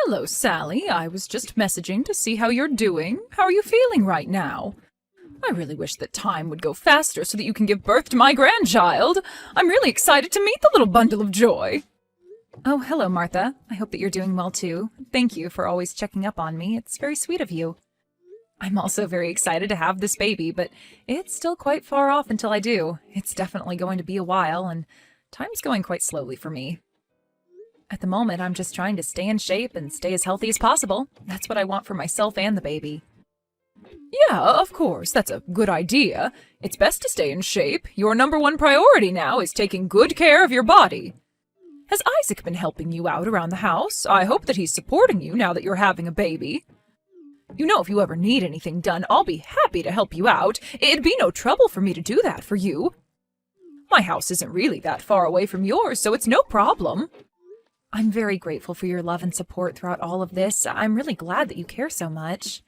Hello, Sally. I was just messaging to see how you're doing. How are you feeling right now? I really wish that time would go faster so that you can give birth to my grandchild. I'm really excited to meet the little bundle of joy. Oh, hello, Martha. I hope that you're doing well, too. Thank you for always checking up on me. It's very sweet of you. I'm also very excited to have this baby, but it's still quite far off until I do. It's definitely going to be a while, and time's going quite slowly for me. At the moment, I'm just trying to stay in shape and stay as healthy as possible. That's what I want for myself and the baby. Yeah, of course, that's a good idea. It's best to stay in shape. Your #1 priority now is taking good care of your body. Has Isaac been helping you out around the house? I hope that he's supporting you now that you're having a baby. You know, if you ever need anything done, I'll be happy to help you out. It'd be no trouble for me to do that for you. My house isn't really that far away from yours, so it's no problem. I'm very grateful for your love and support throughout all of this. I'm really glad that you care so much.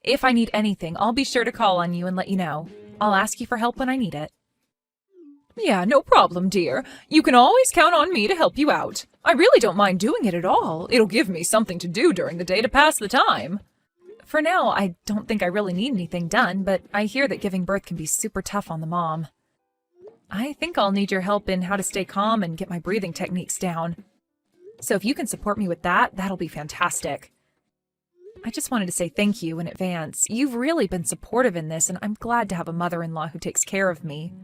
If I need anything, I'll be sure to call on you and let you know. I'll ask you for help when I need it. Yeah, no problem, dear. You can always count on me to help you out. I really don't mind doing it at all. It'll give me something to do during the day to pass the time. For now, I don't think I really need anything done, but I hear that giving birth can be super tough on the mom. I think I'll need your help in how to stay calm and get my breathing techniques down. So if you can support me with that, that'll be fantastic. I just wanted to say thank you in advance. You've really been supportive in this, and I'm glad to have a mother-in-law who takes care of me.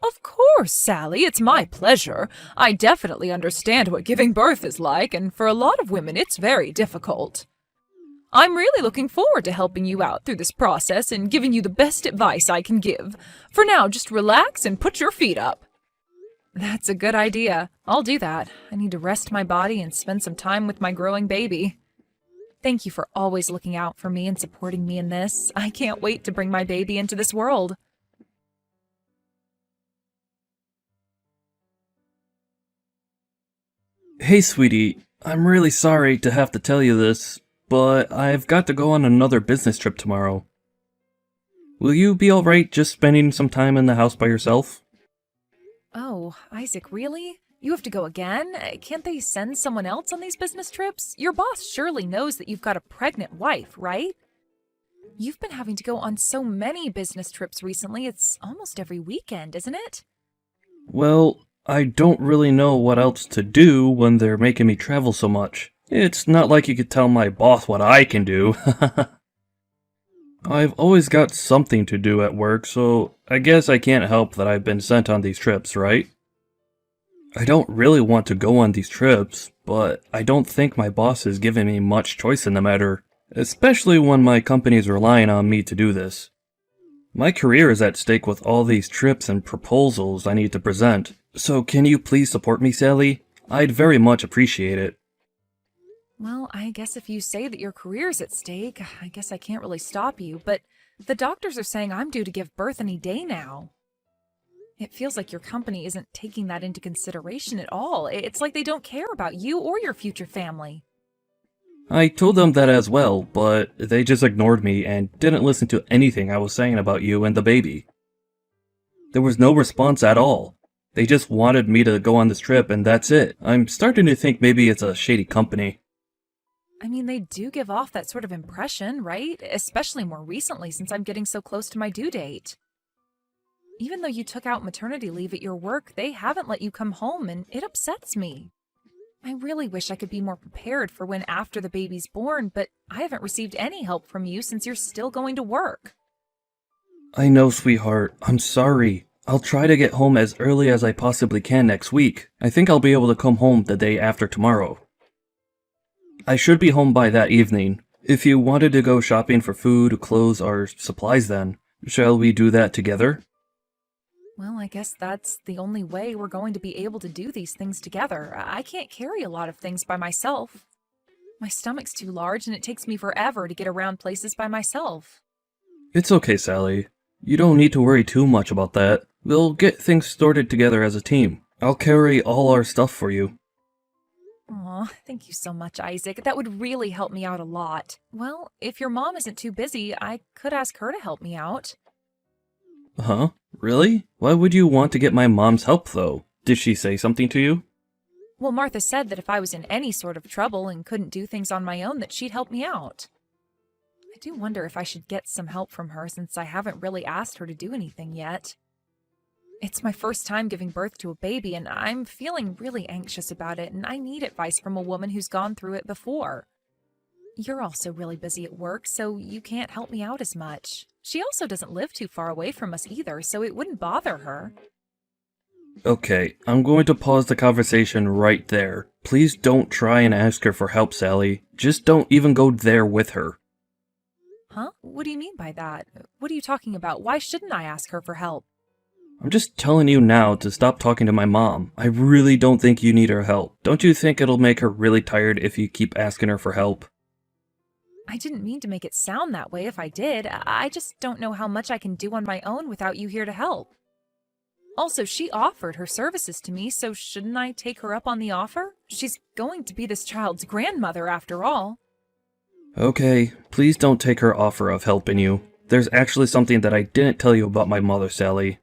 Of course, Sally, it's my pleasure. I definitely understand what giving birth is like, and for a lot of women, it's very difficult. I'm really looking forward to helping you out through this process and giving you the best advice I can give. For now, just relax and put your feet up. That's a good idea. I'll do that. I need to rest my body and spend some time with my growing baby. Thank you for always looking out for me and supporting me in this. I can't wait to bring my baby into this world. Hey, sweetie, I'm really sorry to have to tell you this, but I've got to go on another business trip tomorrow. Will you be alright just spending some time in the house by yourself? Oh, Isaac, really? You have to go again? Can't they send someone else on these business trips? Your boss surely knows that you've got a pregnant wife, right? You've been having to go on so many business trips recently, it's almost every weekend, isn't it? Well, I don't really know what else to do when they're making me travel so much. It's not like you could tell my boss what I can do. I've always got something to do at work, so I guess I can't help that I've been sent on these trips, right? I don't really want to go on these trips, but I don't think my boss has given me much choice in the matter, especially when my company's relying on me to do this. My career is at stake with all these trips and proposals I need to present, so can you please support me, Sally? I'd very much appreciate it. Well, I guess if you say that your career's at stake, I guess I can't really stop you, but the doctors are saying I'm due to give birth any day now. It feels like your company isn't taking that into consideration at all. It's like they don't care about you or your future family. I told them that as well, but they just ignored me and didn't listen to anything I was saying about you and the baby. There was no response at all. They just wanted me to go on this trip and that's it. I'm starting to think maybe it's a shady company. I mean, they do give off that sort of impression, right? Especially more recently since I'm getting so close to my due date. Even though you took out maternity leave at your work, they haven't let you come home, and it upsets me. I really wish I could be more prepared for when after the baby's born, but I haven't received any help from you since you're still going to work. I know, sweetheart. I'm sorry. I'll try to get home as early as I possibly can next week. I think I'll be able to come home the day after tomorrow. I should be home by that evening. If you wanted to go shopping for food, clothes, or supplies then, shall we do that together? Well, I guess that's the only way we're going to be able to do these things together. I can't carry a lot of things by myself. My stomach's too large and it takes me forever to get around places by myself. It's okay, Sally. You don't need to worry too much about that. We'll get things sorted together as a team. I'll carry all our stuff for you. Aw, thank you so much, Isaac. That would really help me out a lot. Well, if your mom isn't too busy, I could ask her to help me out. Huh? Really? Why would you want to get my mom's help, though? Did she say something to you? Well, Martha said that if I was in any sort of trouble and couldn't do things on my own, that she'd help me out. I do wonder if I should get some help from her since I haven't really asked her to do anything yet. It's my first time giving birth to a baby, and I'm feeling really anxious about it, and I need advice from a woman who's gone through it before. You're also really busy at work, so you can't help me out as much. She also doesn't live too far away from us either, so it wouldn't bother her. Okay, I'm going to pause the conversation right there. Please don't try and ask her for help, Sally. Just don't even go there with her. Huh? What do you mean by that? What are you talking about? Why shouldn't I ask her for help? I'm just telling you now to stop talking to my mom. I really don't think you need her help. Don't you think it'll make her really tired if you keep asking her for help? I didn't mean to make it sound that way if I did. I just don't know how much I can do on my own without you here to help. Also, she offered her services to me, so shouldn't I take her up on the offer? She's going to be this child's grandmother after all. Okay, please don't take her offer of helping you. There's actually something that I didn't tell you about my mother, Sally.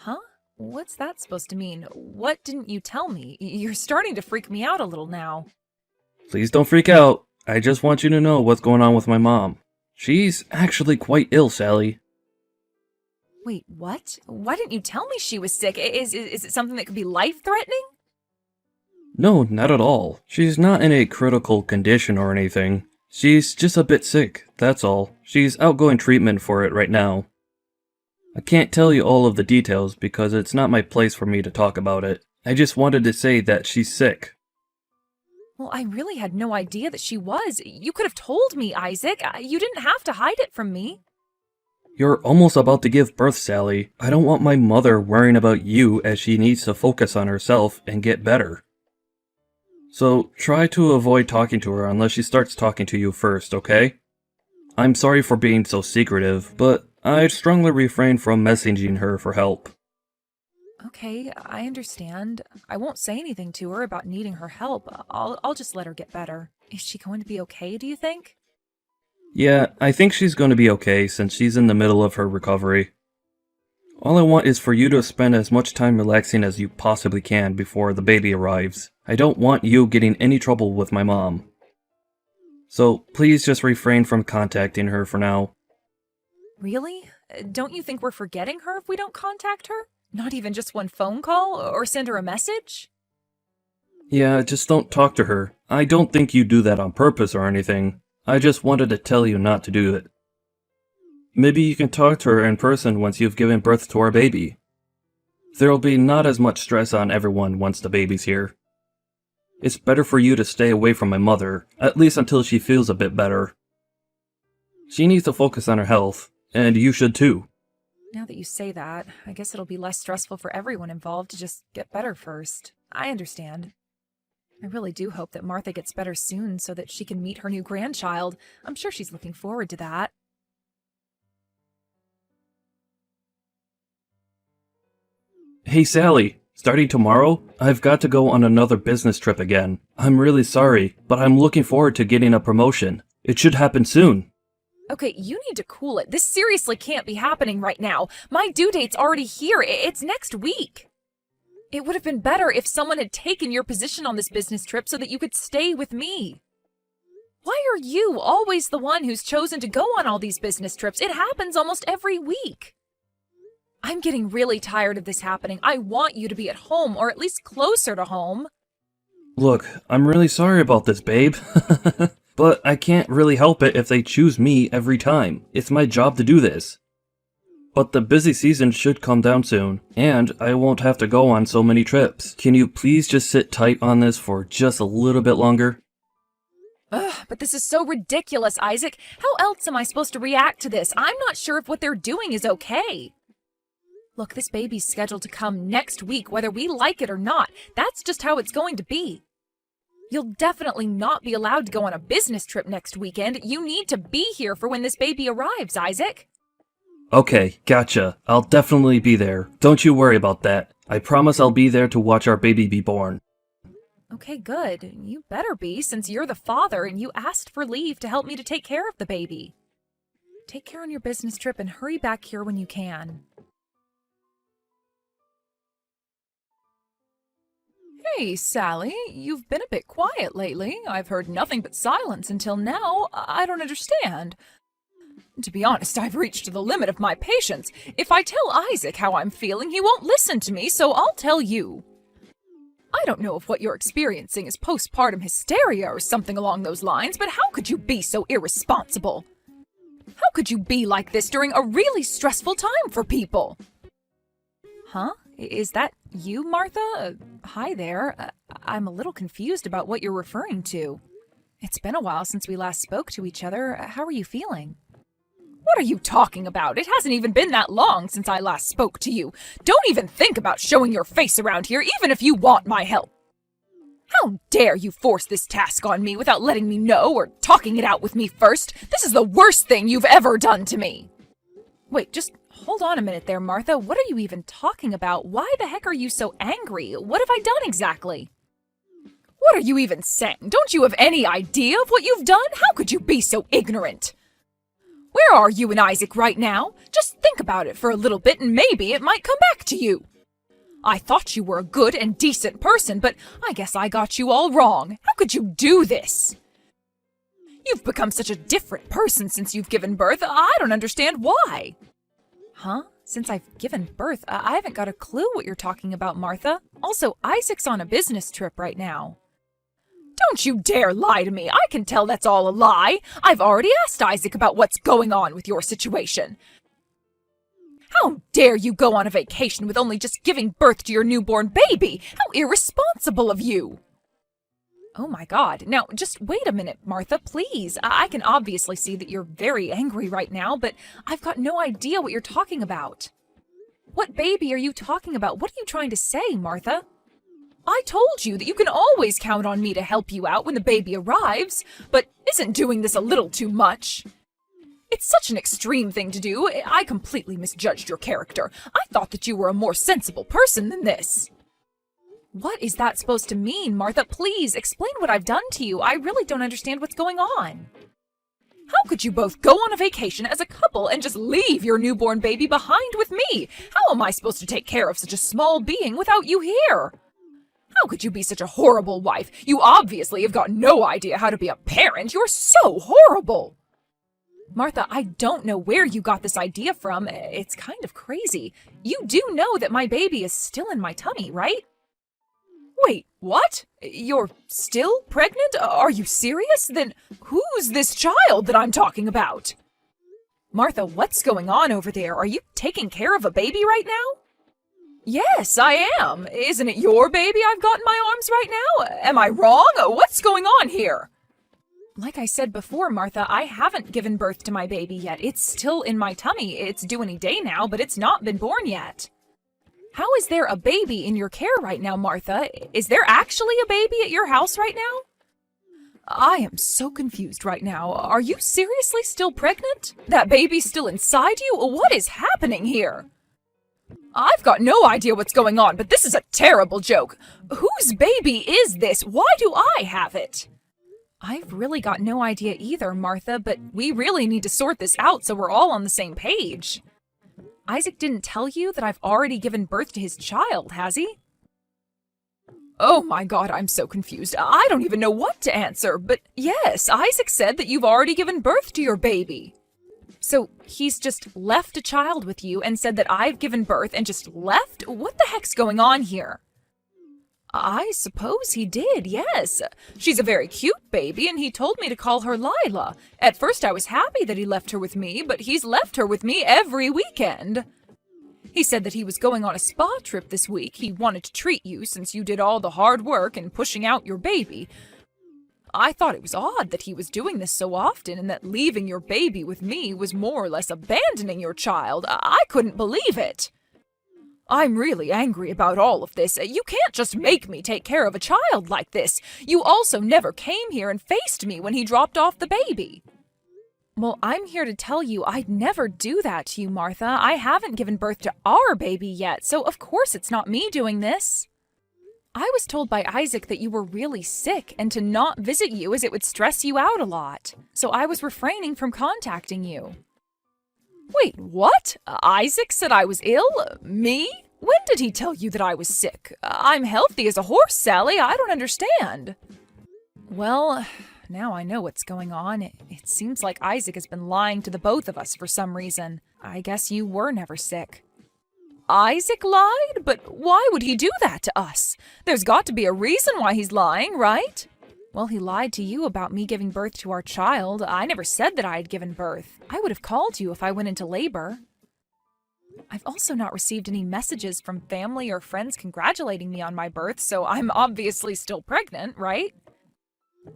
Huh? What's that supposed to mean? What didn't you tell me? You're starting to freak me out a little now. Please don't freak out. I just want you to know what's going on with my mom. She's actually quite ill, Sally. Wait, what? Why didn't you tell me she was sick? Is it something that could be life-threatening? No, not at all. She's not in a critical condition or anything. She's just a bit sick, that's all. She's outgoing treatment for it right now. I can't tell you all of the details because it's not my place for me to talk about it. I just wanted to say that she's sick. Well, I really had no idea that she was. You could have told me, Isaac. You didn't have to hide it from me. You're almost about to give birth, Sally. I don't want my mother worrying about you as she needs to focus on herself and get better. So try to avoid talking to her unless she starts talking to you first, okay? I'm sorry for being so secretive, but I'd strongly refrain from messaging her for help. Okay, I understand. I won't say anything to her about needing her help. I'll just let her get better. Is she going to be okay, do you think? Yeah, I think she's going to be okay since she's in the middle of her recovery. All I want is for you to spend as much time relaxing as you possibly can before the baby arrives. I don't want you getting any trouble with my mom. So please just refrain from contacting her for now. Really? Don't you think we're forgetting her if we don't contact her? Not even just one phone call or send her a message? Yeah, just don't talk to her. I don't think you do that on purpose or anything. I just wanted to tell you not to do it. Maybe you can talk to her in person once you've given birth to our baby. There'll be not as much stress on everyone once the baby's here. It's better for you to stay away from my mother, at least until she feels a bit better. She needs to focus on her health, and you should too. Now that you say that, I guess it'll be less stressful for everyone involved to just get better first. I understand. I really do hope that Martha gets better soon so that she can meet her new grandchild. I'm sure she's looking forward to that. Hey Sally, starting tomorrow, I've got to go on another business trip again. I'm really sorry, but I'm looking forward to getting a promotion. It should happen soon. Okay, you need to cool it. This seriously can't be happening right now. My due date's already here. It's next week. It would have been better if someone had taken your position on this business trip so that you could stay with me. Why are you always the one who's chosen to go on all these business trips? It happens almost every week. I'm getting really tired of this happening. I want you to be at home, or at least closer to home. Look, I'm really sorry about this, babe. But I can't really help it if they choose me every time. It's my job to do this. But the busy season should come down soon, and I won't have to go on so many trips. Can you please just sit tight on this for just a little bit longer? Ugh, but this is so ridiculous, Isaac. How else am I supposed to react to this? I'm not sure if what they're doing is okay. Look, this baby's scheduled to come next week, whether we like it or not. That's just how it's going to be. You'll definitely not be allowed to go on a business trip next weekend. You need to be here for when this baby arrives, Isaac. Okay, gotcha. I'll definitely be there. Don't you worry about that. I promise I'll be there to watch our baby be born. Okay, good. You better be, since you're the father and you asked for leave to help me to take care of the baby. Take care on your business trip and hurry back here when you can. Hey, Sally, you've been a bit quiet lately. I've heard nothing but silence until now. I don't understand. To be honest, I've reached the limit of my patience. If I tell Isaac how I'm feeling, he won't listen to me, so I'll tell you. I don't know if what you're experiencing is postpartum hysteria or something along those lines, but how could you be so irresponsible? How could you be like this during a really stressful time for people? Huh? Is that you, Martha? Hi there. I'm a little confused about what you're referring to. It's been a while since we last spoke to each other. How are you feeling? What are you talking about? It hasn't even been that long since I last spoke to you. Don't even think about showing your face around here, even if you want my help. How dare you force this task on me without letting me know or talking it out with me first? This is the worst thing you've ever done to me. Wait, just hold on a minute there, Martha. What are you even talking about? Why the heck are you so angry? What have I done exactly? What are you even saying? Don't you have any idea of what you've done? How could you be so ignorant? Where are you and Isaac right now? Just think about it for a little bit and maybe it might come back to you. I thought you were a good and decent person, but I guess I got you all wrong. How could you do this? You've become such a different person since you've given birth. I don't understand why. Huh? Since I've given birth? I haven't got a clue what you're talking about, Martha. Also, Isaac's on a business trip right now. Don't you dare lie to me. I can tell that's all a lie. I've already asked Isaac about what's going on with your situation. How dare you go on a vacation with only just giving birth to your newborn baby? How irresponsible of you. Oh my God. Now, just wait a minute, Martha, please. I can obviously see that you're very angry right now, but I've got no idea what you're talking about. What baby are you talking about? What are you trying to say, Martha? I told you that you can always count on me to help you out when the baby arrives, but isn't doing this a little too much? It's such an extreme thing to do. I completely misjudged your character. I thought that you were a more sensible person than this. What is that supposed to mean, Martha? Please, explain what I've done to you. I really don't understand what's going on. How could you both go on a vacation as a couple and just leave your newborn baby behind with me? How am I supposed to take care of such a small being without you here? How could you be such a horrible wife? You obviously have got no idea how to be a parent. You're so horrible. Martha, I don't know where you got this idea from. It's kind of crazy. You do know that my baby is still in my tummy, right? Wait, what? You're still pregnant? Are you serious? Then who's this child that I'm talking about? Martha, what's going on over there? Are you taking care of a baby right now? Yes, I am. Isn't it your baby I've got in my arms right now? Am I wrong? What's going on here? Like I said before, Martha, I haven't given birth to my baby yet. It's still in my tummy. It's due any day now, but it's not been born yet. How is there a baby in your care right now, Martha? Is there actually a baby at your house right now? I am so confused right now. Are you seriously still pregnant? That baby's still inside you? What is happening here? I've got no idea what's going on, but this is a terrible joke. Whose baby is this? Why do I have it? I've really got no idea either, Martha, but we really need to sort this out so we're all on the same page. Isaac didn't tell you that I've already given birth to his child, has he? Oh my God, I'm so confused. I don't even know what to answer, but yes, Isaac said that you've already given birth to your baby. So he's just left a child with you and said that I've given birth and just left? What the heck's going on here? I suppose he did, yes. She's a very cute baby, and he told me to call her Lila. At first I was happy that he left her with me, but he's left her with me every weekend. He said that he was going on a spa trip this week. He wanted to treat you since you did all the hard work in pushing out your baby. I thought it was odd that he was doing this so often and that leaving your baby with me was more or less abandoning your child. I couldn't believe it. I'm really angry about all of this. You can't just make me take care of a child like this. You also never came here and faced me when he dropped off the baby. Well, I'm here to tell you I'd never do that to you, Martha. I haven't given birth to our baby yet, so of course it's not me doing this. I was told by Isaac that you were really sick and to not visit you as it would stress you out a lot, so I was refraining from contacting you. Wait, what? Isaac said I was ill? Me? When did he tell you that I was sick? I'm healthy as a horse, Sally. I don't understand. Well, now I know what's going on. It seems like Isaac has been lying to the both of us for some reason. I guess you were never sick. Isaac lied? But why would he do that to us? There's got to be a reason why he's lying, right? Well, he lied to you about me giving birth to our child. I never said that I had given birth. I would have called you if I went into labor. I've also not received any messages from family or friends congratulating me on my birth, so I'm obviously still pregnant, right?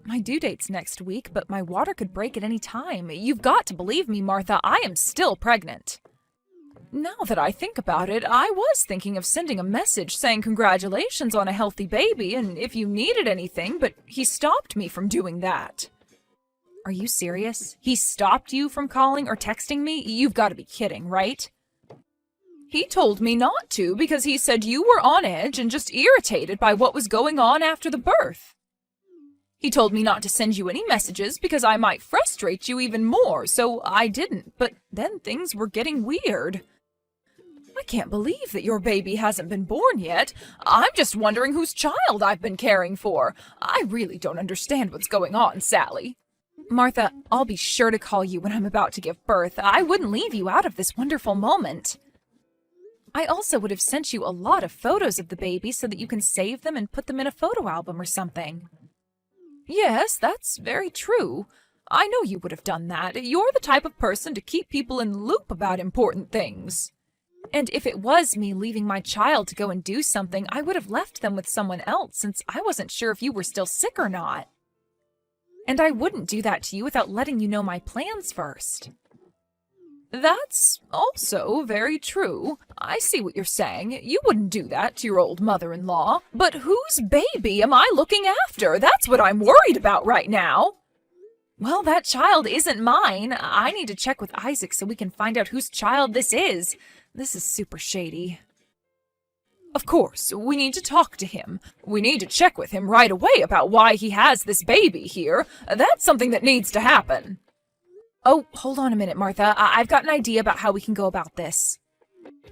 My due date's next week, but my water could break at any time. You've got to believe me, Martha, I am still pregnant. Now that I think about it, I was thinking of sending a message saying congratulations on a healthy baby and if you needed anything, but he stopped me from doing that. Are you serious? He stopped you from calling or texting me? You've got to be kidding, right? He told me not to because he said you were on edge and just irritated by what was going on after the birth. He told me not to send you any messages because I might frustrate you even more, so I didn't, but then things were getting weird. I can't believe that your baby hasn't been born yet. I'm just wondering whose child I've been caring for. I really don't understand what's going on, Sally. Martha, I'll be sure to call you when I'm about to give birth. I wouldn't leave you out of this wonderful moment. I also would have sent you a lot of photos of the baby so that you can save them and put them in a photo album or something. Yes, that's very true. I know you would have done that. You're the type of person to keep people in the loop about important things. And if it was me leaving my child to go and do something, I would have left them with someone else since I wasn't sure if you were still sick or not. And I wouldn't do that to you without letting you know my plans first. That's also very true. I see what you're saying. You wouldn't do that to your old mother-in-law. But whose baby am I looking after? That's what I'm worried about right now. Well, that child isn't mine. I need to check with Isaac so we can find out whose child this is. This is super shady. Of course, we need to talk to him. We need to check with him right away about why he has this baby here. That's something that needs to happen. Oh, hold on a minute, Martha. I've got an idea about how we can go about this.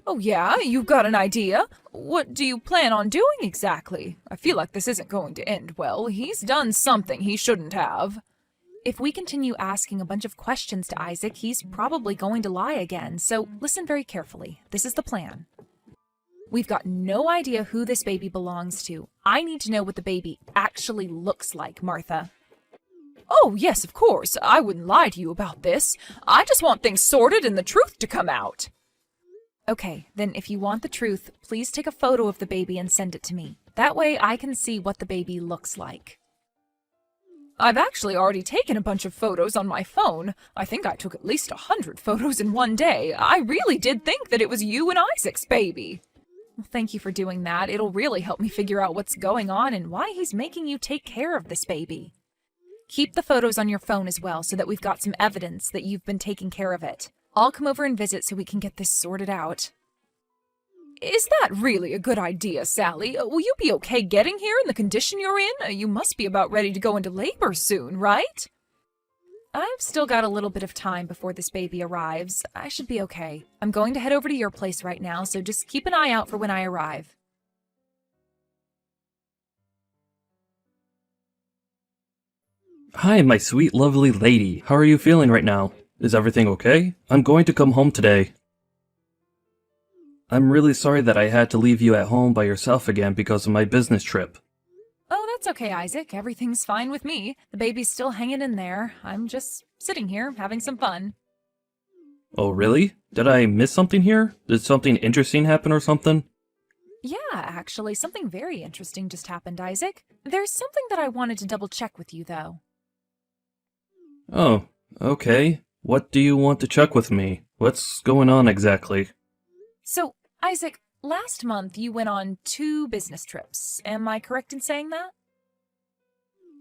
Oh yeah, you've got an idea? What do you plan on doing exactly? I feel like this isn't going to end well. He's done something he shouldn't have. If we continue asking a bunch of questions to Isaac, he's probably going to lie again, so listen very carefully. This is the plan. We've got no idea who this baby belongs to. I need to know what the baby actually looks like, Martha. Oh, yes, of course. I wouldn't lie to you about this. I just want things sorted and the truth to come out. Okay, then if you want the truth, please take a photo of the baby and send it to me. That way I can see what the baby looks like. I've actually already taken a bunch of photos on my phone. I think I took at least 100 photos in one day. I really did think that it was you and Isaac's baby. Well, thank you for doing that. It'll really help me figure out what's going on and why he's making you take care of this baby. Keep the photos on your phone as well so that we've got some evidence that you've been taking care of it. I'll come over and visit so we can get this sorted out. Is that really a good idea, Sally? Will you be okay getting here in the condition you're in? You must be about ready to go into labor soon, right? I've still got a little bit of time before this baby arrives. I should be okay. I'm going to head over to your place right now, so just keep an eye out for when I arrive. Hi, my sweet, lovely lady. How are you feeling right now? Is everything okay? I'm going to come home today. I'm really sorry that I had to leave you at home by yourself again because of my business trip. Oh, that's okay, Isaac. Everything's fine with me. The baby's still hanging in there. I'm just sitting here, having some fun. Oh, really? Did I miss something here? Did something interesting happen or something? Yeah, actually, something very interesting just happened, Isaac. There's something that I wanted to double-check with you, though. Oh, okay. What do you want to check with me? What's going on exactly? So, Isaac, last month you went on 2 business trips. Am I correct in saying that?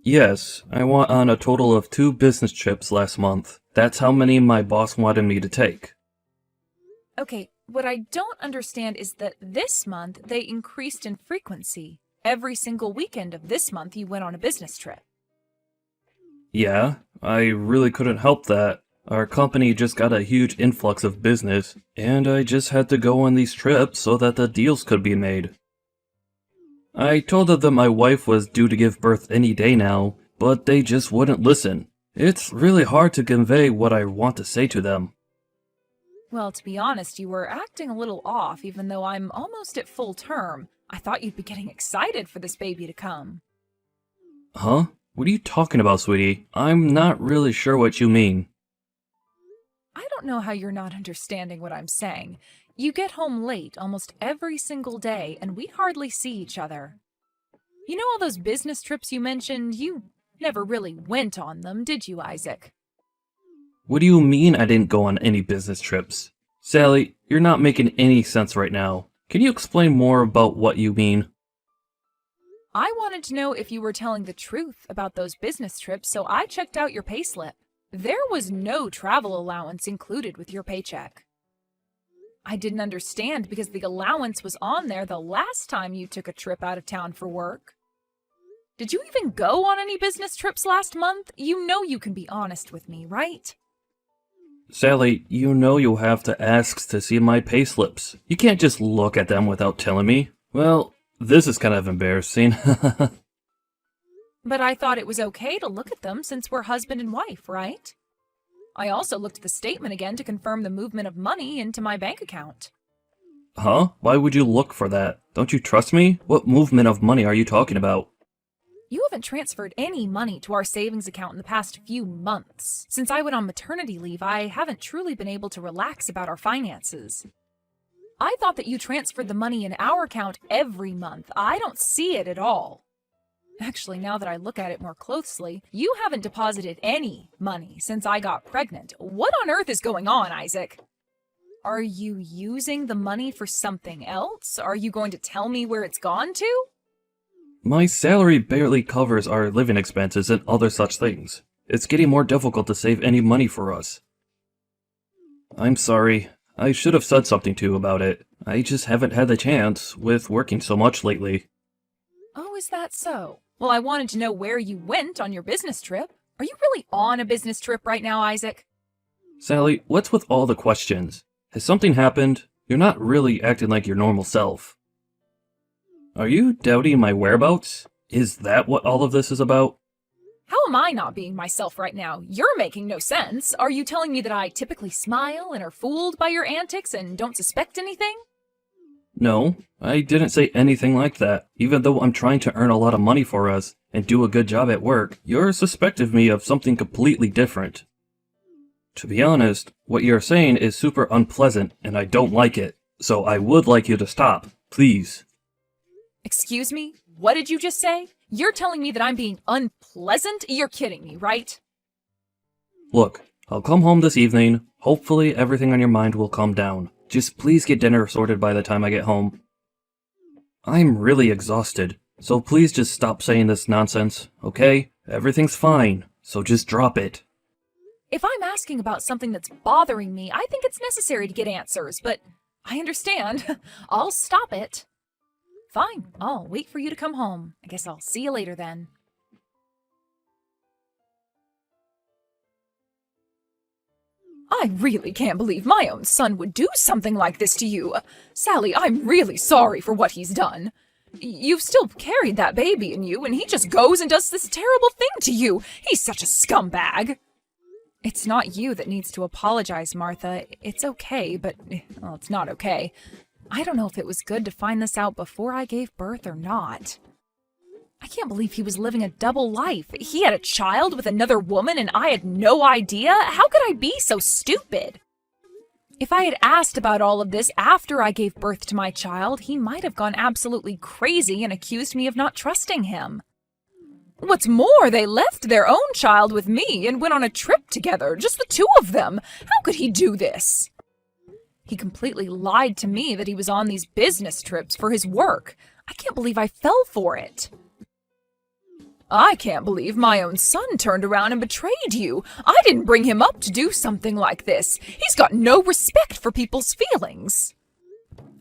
Yes, I went on a total of 2 business trips last month. That's how many my boss wanted me to take. Okay, what I don't understand is that this month they increased in frequency. Every single weekend of this month you went on a business trip. Yeah, I really couldn't help that. Our company just got a huge influx of business, and I just had to go on these trips so that the deals could be made. I told them that my wife was due to give birth any day now, but they just wouldn't listen. It's really hard to convey what I want to say to them. Well, to be honest, you were acting a little off, even though I'm almost at full term. I thought you'd be getting excited for this baby to come. Huh? What are you talking about, sweetie? I'm not really sure what you mean. I don't know how you're not understanding what I'm saying. You get home late almost every single day, and we hardly see each other. You know all those business trips you mentioned? You never really went on them, did you, Isaac? What do you mean I didn't go on any business trips? Sally, you're not making any sense right now. Can you explain more about what you mean? I wanted to know if you were telling the truth about those business trips, so I checked out your payslip. There was no travel allowance included with your paycheck. I didn't understand because the allowance was on there the last time you took a trip out of town for work. Did you even go on any business trips last month? You know you can be honest with me, right? Sally, you know you'll have to ask to see my payslips. You can't just look at them without telling me. Well, this is kind of embarrassing. But I thought it was okay to look at them since we're husband and wife, right? I also looked at the statement again to confirm the movement of money into my bank account. Huh? Why would you look for that? Don't you trust me? What movement of money are you talking about? You haven't transferred any money to our savings account in the past few months. Since I went on maternity leave, I haven't truly been able to relax about our finances. I thought that you transferred the money in our account every month. I don't see it at all. Actually, now that I look at it more closely, you haven't deposited any money since I got pregnant. What on earth is going on, Isaac? Are you using the money for something else? Are you going to tell me where it's gone to? My salary barely covers our living expenses and other such things. It's getting more difficult to save any money for us. I'm sorry. I should have said something to you about it. I just haven't had the chance with working so much lately. Oh, is that so? Well, I wanted to know where you went on your business trip. Are you really on a business trip right now, Isaac? Sally, what's with all the questions? Has something happened? You're not really acting like your normal self. Are you doubting my whereabouts? Is that what all of this is about? How am I not being myself right now? You're making no sense. Are you telling me that I typically smile and are fooled by your antics and don't suspect anything? No, I didn't say anything like that. Even though I'm trying to earn a lot of money for us and do a good job at work, you're suspecting me of something completely different. To be honest, what you're saying is super unpleasant and I don't like it. So I would like you to stop, please. Excuse me? What did you just say? You're telling me that I'm being unpleasant? You're kidding me, right? Look, I'll come home this evening. Hopefully everything on your mind will calm down. Just please get dinner sorted by the time I get home. I'm really exhausted, so please just stop saying this nonsense, okay? Everything's fine, so just drop it. If I'm asking about something that's bothering me, I think it's necessary to get answers, but I understand. I'll stop it. Fine, I'll wait for you to come home. I guess I'll see you later then. I really can't believe my own son would do something like this to you. Sally, I'm really sorry for what he's done. You've still carried that baby in you, and he just goes and does this terrible thing to you. He's such a scumbag. It's not you that needs to apologize, Martha. It's okay, but, well, it's not okay. I don't know if it was good to find this out before I gave birth or not. I can't believe he was living a double life. He had a child with another woman and I had no idea. How could I be so stupid? If I had asked about all of this after I gave birth to my child, he might have gone absolutely crazy and accused me of not trusting him. What's more, they left their own child with me and went on a trip together, just the two of them. How could he do this? He completely lied to me that he was on these business trips for his work. I can't believe I fell for it. I can't believe my own son turned around and betrayed you. I didn't bring him up to do something like this. He's got no respect for people's feelings.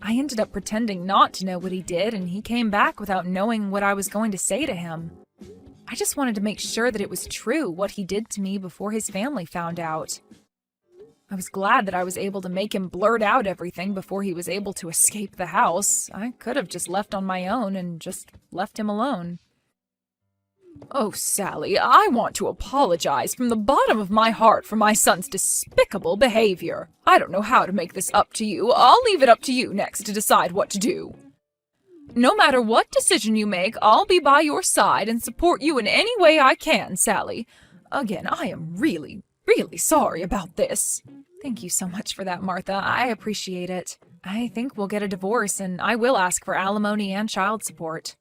I ended up pretending not to know what he did, and he came back without knowing what I was going to say to him. I just wanted to make sure that it was true what he did to me before his family found out. I was glad that I was able to make him blurt out everything before he was able to escape the house. I could have just left on my own and just left him alone. Oh, Sally, I want to apologize from the bottom of my heart for my son's despicable behavior. I don't know how to make this up to you. I'll leave it up to you next to decide what to do. No matter what decision you make, I'll be by your side and support you in any way I can, Sally. Again, I am really sorry about this. Thank you so much for that, Martha. I appreciate it. I think we'll get a divorce, and I will ask for alimony and child support.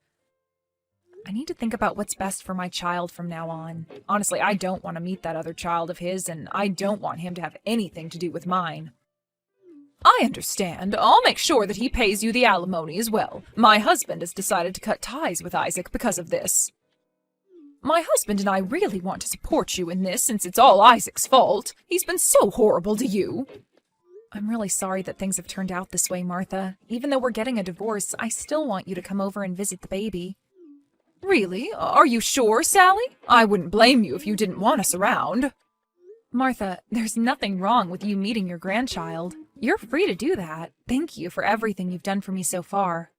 I need to think about what's best for my child from now on. Honestly, I don't want to meet that other child of his, and I don't want him to have anything to do with mine. I understand. I'll make sure that he pays you the alimony as well. My husband has decided to cut ties with Isaac because of this. My husband and I really want to support you in this since it's all Isaac's fault. He's been so horrible to you. I'm really sorry that things have turned out this way, Martha. Even though we're getting a divorce, I still want you to come over and visit the baby. Really? Are you sure, Sally? I wouldn't blame you if you didn't want us around. Martha, there's nothing wrong with you meeting your grandchild. You're free to do that. Thank you for everything you've done for me so far.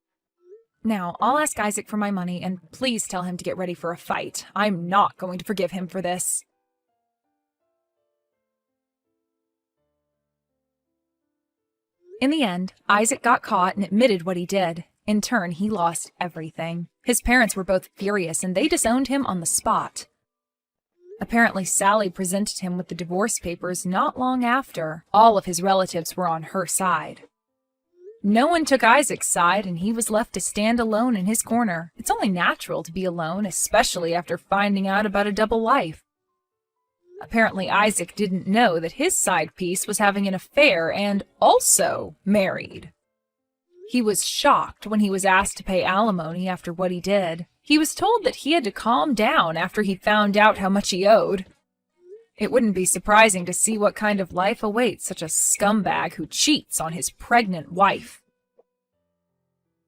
Now, I'll ask Isaac for my money, and please tell him to get ready for a fight. I'm not going to forgive him for this. In the end, Isaac got caught and admitted what he did. In turn, he lost everything. His parents were both furious, and they disowned him on the spot. Apparently, Sally presented him with the divorce papers not long after. All of his relatives were on her side. No one took Isaac's side, and he was left to stand alone in his corner. It's only natural to be alone, especially after finding out about a double life. Apparently, Isaac didn't know that his side piece was having an affair and also married. He was shocked when he was asked to pay alimony after what he did. He was told that he had to calm down after he found out how much he owed. It wouldn't be surprising to see what kind of life awaits such a scumbag who cheats on his pregnant wife.